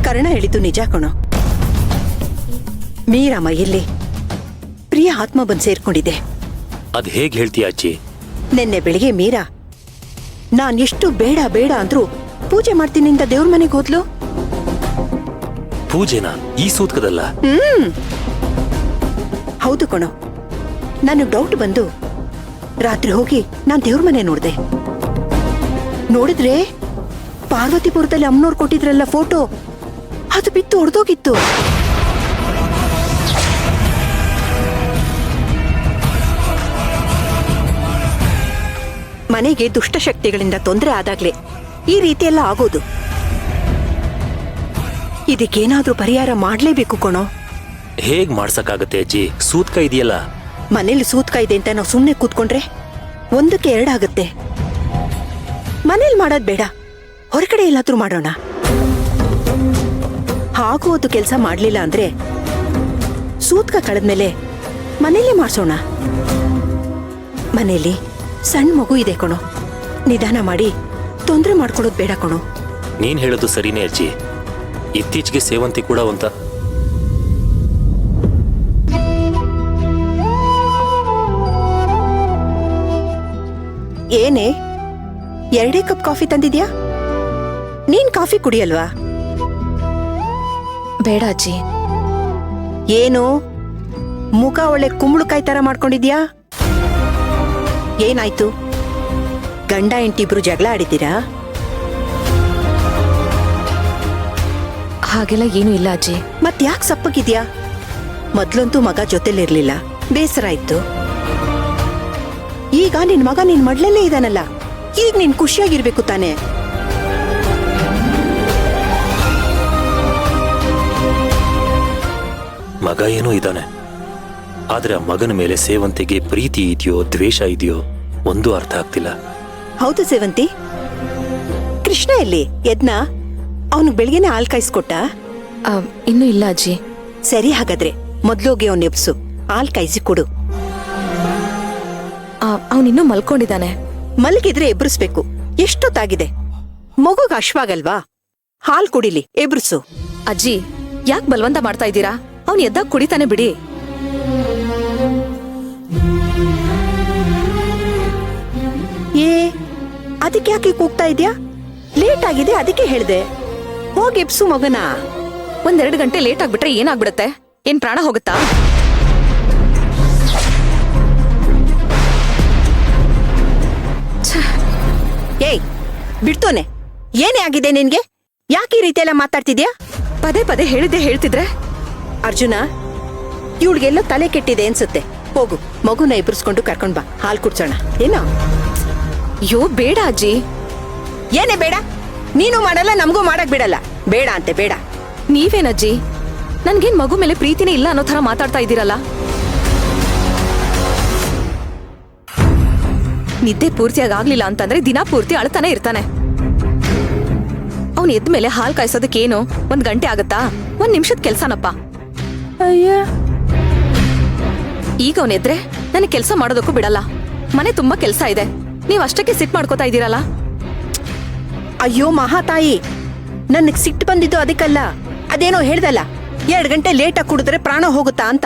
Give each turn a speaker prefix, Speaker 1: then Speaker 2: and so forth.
Speaker 1: ಕರ್ಣ ಹೇಳಿದ್ದು ನಿಜ ಕಣೋ. ಮೀರಾ ಮೈಯಲ್ಲಿ ಪ್ರಿಯ ಆತ್ಮ ಬಂದು ಸೇರ್ಕೊಂಡಿದೆ.
Speaker 2: ಅದ್ ಹೇಗ್ ಹೇಳ್ತೀಯ ಅಜ್ಜಿ?
Speaker 1: ನಿನ್ನೆ ಬೆಳಿಗ್ಗೆ ಮೀರಾ ನಾನ್ ಎಷ್ಟು ಬೇಡ ಬೇಡ ಅಂದ್ರೂ ಪೂಜೆ ಮಾಡ್ತೀನಿ ಅಂತ ದೇವ್ರ ಮನೆಗೆ ಹೋದ್ಲು.
Speaker 2: ಪೂಜೆನಾ? ಈ ಸೂತ್ಕದಲ್ಲ?
Speaker 1: ಹೌದು ಕಣೋ. ನನಗ್ ಡೌಟ್ ಬಂದು ರಾತ್ರಿ ಹೋಗಿ ನಾನ್ ದೇವ್ರ ಮನೆ ನೋಡ್ದೆ. ನೋಡಿದ್ರೆ ಪಾರ್ವತಿಪುರದಲ್ಲಿ ಅಮ್ಮನವ್ರು ಕೊಟ್ಟಿದ್ರಲ್ಲ ಫೋಟೋ, ಅದು ಬಿತ್ತು ಹೊಡೆದೋಗಿತ್ತು. ಮನೆಗೆ ದುಷ್ಟಶಕ್ತಿಗಳಿಂದ ತೊಂದರೆ ಆದಾಗ್ಲೇ ಈ ರೀತಿಯೆಲ್ಲ ಆಗೋದು. ಇದಕ್ಕೇನಾದ್ರೂ ಪರಿಹಾರ ಮಾಡ್ಲೇಬೇಕು ಕಣೋ.
Speaker 2: ಹೇಗ್ ಮಾಡ್ಸಕ್ಕಾಗತ್ತೆ ಅಜ್ಜಿ? ಸೂತ್ಕ ಇದೆಯಲ್ಲ.
Speaker 1: ಮನೇಲಿ ಸೂತ್ಕ ಇದೆ ಅಂತ ನಾವು ಸುಮ್ನೆ ಕೂತ್ಕೊಂಡ್ರೆ ಒಂದಕ್ಕೆ ಎರಡಾಗತ್ತೆ. ಮನೇಲಿ ಮಾಡೋದ್ ಬೇಡ, ಹೊರಗಡೆ ಎಲ್ಲಾದ್ರೂ ಮಾಡೋಣ. ಹಾಗು ಕೆಲಸ ಮಾಡ್ಲಿಲ್ಲ ಅಂದ್ರೆ ಸೂತ್ಕ ಕಳೆದ್ಮೇಲೆ ಮನೇಲಿ ಮಾಡ್ಸೋಣ. ಮನೇಲಿ ಸಣ್ಣ ಮಗು ಇದೆ ಕಣೋ, ನಿಧಾನ ಮಾಡಿ ತೊಂದರೆ ಮಾಡ್ಕೊಳ್ಳೋದು ಬೇಡ ಕಣೋ.
Speaker 2: ನೀನ್ ಹೇಳೋದು ಸರಿನೇ ಅಜ್ಜಿ. ಇತ್ತೀಚೆಗೆ ಸೇವಂತಿ ಕೂಡ ಅಂತ
Speaker 1: ಏನೇ 2 ಕಪ್ ಕಾಫಿ ತಂದಿದ್ಯಾ? ನೀನ್ ಕಾಫಿ ಕುಡಿಯಲ್ವಾ?
Speaker 3: ಬೇಡ ಅಜ್ಜಿ.
Speaker 1: ಏನು ಮುಖ ಒಳ್ಳೆ ಕುಂಬಳಕಾಯಿ ತರ ಮಾಡ್ಕೊಂಡಿದ್ಯಾ? ಏನಾಯ್ತು? ಗಂಡ ಹೆಂಡತಿಬ್ರು ಜಗಳ ಆಡಿದ್ದೀರಾ?
Speaker 3: ಹಾಗೆಲ್ಲ ಏನೂ ಇಲ್ಲ ಅಜ್ಜಿ.
Speaker 1: ಮತ್ಯಾಕ್ ಸಪ್ಪಗಿದ್ಯಾ? ಮೊದ್ಲಂತೂ ಮಗ ಜೊತೆಲಿರ್ಲಿಲ್ಲ, ಬೇಸರ ಇತ್ತು. ಈಗ ನಿನ್ ಮಗ ನಿನ್ ಮಡ್ಲಲ್ಲೇ ಇದಾನಲ್ಲ, ಈಗ ನೀನ್ ಖುಷಿಯಾಗಿರ್ಬೇಕು ತಾನೆ.
Speaker 2: ಮಗ ಏನೋ ಇದ್ದಾನೆ, ಆದ್ರೆ ಆ ಮಗನ ಮೇಲೆ ಸೇವಂತಿಗೆ ಪ್ರೀತಿ ಇದೆಯೋ ದ್ವೇಷ ಇದೆಯೋ ಒಂದು ಅರ್ಥ ಆಗ್ತಿಲ್ಲ.
Speaker 1: ಹೌದು ಸೇವಂತಿ, ಕೃಷ್ಣ ಎಲ್ಲಿ? ಎದ್ನಾ? ಅವನು ಬೆಳಿಗ್ಗೆನೆ ಹಾಲ್ ಕಾಯಿಸ್ಕೊಟ್ಟ?
Speaker 3: ಇನ್ನೂ ಇಲ್ಲ ಅಜ್ಜಿ.
Speaker 1: ಸರಿ, ಹಾಗಾದ್ರೆ ಮೊದ್ಲೋಗಿ ಅವ್ನ ಎಬ್ಸು, ಹಾಲ್ ಕಾಯಿಸಿ ಕೊಡು.
Speaker 3: ಅವನಿನ್ನೂ ಮಲ್ಕೊಂಡಿದ್ದಾನೆ.
Speaker 1: ಮಲಗಿದ್ರೆ ಎಬ್ರಿಸ್ಬೇಕು. ಎಷ್ಟೊತ್ತಾಗಿದೆ? ಮಗುಗ ಅಶ್ವಾಗಲ್ವಾ? ಹಾಲ್ ಕುಡಿಲಿ, ಎಬ್ರಿಸು.
Speaker 3: ಅಜ್ಜಿ, ಯಾಕೆ ಬಲವಂತ ಮಾಡ್ತಾ ಇದ್ದೀರಾ? ಅವ್ನು ಎದ್ದಾಗ ಕುಡಿತಾನೆ ಬಿಡಿ.
Speaker 1: ಏ, ಅದಕ್ಕೆ ಯಾಕೆ ಕೂಗ್ತಾ ಇದ್ಯಾ? ಲೇಟ್ ಆಗಿದೆ ಅದಕ್ಕೆ ಹೇಳ್ದೆ. ಹೋಗಿ ಎಬ್ಸು ಮಗನ.
Speaker 3: 1-2 ಗಂಟೆ ಲೇಟ್ ಆಗ್ಬಿಟ್ರೆ ಏನಾಗ್ಬಿಡತ್ತೆ? ಏನ್ ಪ್ರಾಣ ಹೋಗುತ್ತಾ?
Speaker 1: ಏಯ್, ಬಿಡ್ತೋನೆ. ಏನೇ ಆಗಿದೆ ನಿನ್ಗೆ? ಯಾಕೆ ಈ ರೀತಿ ಎಲ್ಲ ಮಾತಾಡ್ತಿದ್ಯಾ?
Speaker 3: ಪದೇ ಪದೇ ಹೇಳಿದ್ದೆ ಹೇಳ್ತಿದ್ರೆ.
Speaker 1: ಅರ್ಜುನ, ಇವಳಿಗೆಲ್ಲ ತಲೆ ಕೆಟ್ಟಿದೆ ಅನ್ಸುತ್ತೆ. ಹೋಗು, ಮಗುನ ಎಬ್ರಿಸ್ಕೊಂಡು ಕರ್ಕೊಂಡ್ ಬಾ, ಹಾಲ್ ಕುಡ್ಸೋಣ. ಏನೋ?
Speaker 3: ಅಯ್ಯೋ ಬೇಡ ಅಜ್ಜಿ.
Speaker 1: ಏನೇ ಬೇಡ? ನೀನು ಮಾಡಲ್ಲ, ನಮಗೂ ಮಾಡಕ್ ಬಿಡಲ್ಲ. ಬೇಡ ಅಂತೆ, ಬೇಡ.
Speaker 3: ನೀವೇನಜ್ಜಿ, ನನ್ಗೇನ್ ಮಗು ಮೇಲೆ ಪ್ರೀತಿನೇ ಇಲ್ಲ ಅನ್ನೋ ತರ ಮಾತಾಡ್ತಾ ಇದ್ದೀರಲ್ಲ. ನಿದ್ದೆ ಪೂರ್ತಿಯಾಗಿ ಆಗ್ಲಿಲ್ಲ ಅಂತಂದ್ರೆ ದಿನ ಪೂರ್ತಿ ಅಳ್ತಾನೆ ಇರ್ತಾನೆ. ಅವ್ನು ಎದ್ದ ಮೇಲೆ ಹಾಲ್ ಕಾಯಿಸೋದಕ್ಕೇನು 1 ಗಂಟೆ ಆಗತ್ತಾ? 1 ನಿಮಿಷದ ಕೆಲ್ಸನಪ್ಪ.
Speaker 1: ಅಯ್ಯ,
Speaker 3: ಈಗ ಅವನೆದ್ರೆ ನನಗೆ ಕೆಲಸ ಮಾಡೋದಕ್ಕೂ ಬಿಡಲ್ಲ. ಮನೆ ತುಂಬಾ ಕೆಲಸ ಇದೆ, ನೀವ್ ಅಷ್ಟಕ್ಕೆ ಸಿಟ್ ಮಾಡ್ಕೋತಾ ಇದ್ದೀರಲ್ಲ.
Speaker 1: ಅಯ್ಯೋ ಮಹಾತಾಯಿ, ನನಗ್ ಸಿಟ್ಟು ಬಂದಿದ್ದು ಅದಕ್ಕಲ್ಲ. ಅದೇನೋ ಹೇಳ್ದಲ್ಲ, 2 ಗಂಟೆ ಲೇಟಾಗಿ ಕುಡಿದ್ರೆ ಪ್ರಾಣ ಹೋಗುತ್ತಾ ಅಂತ.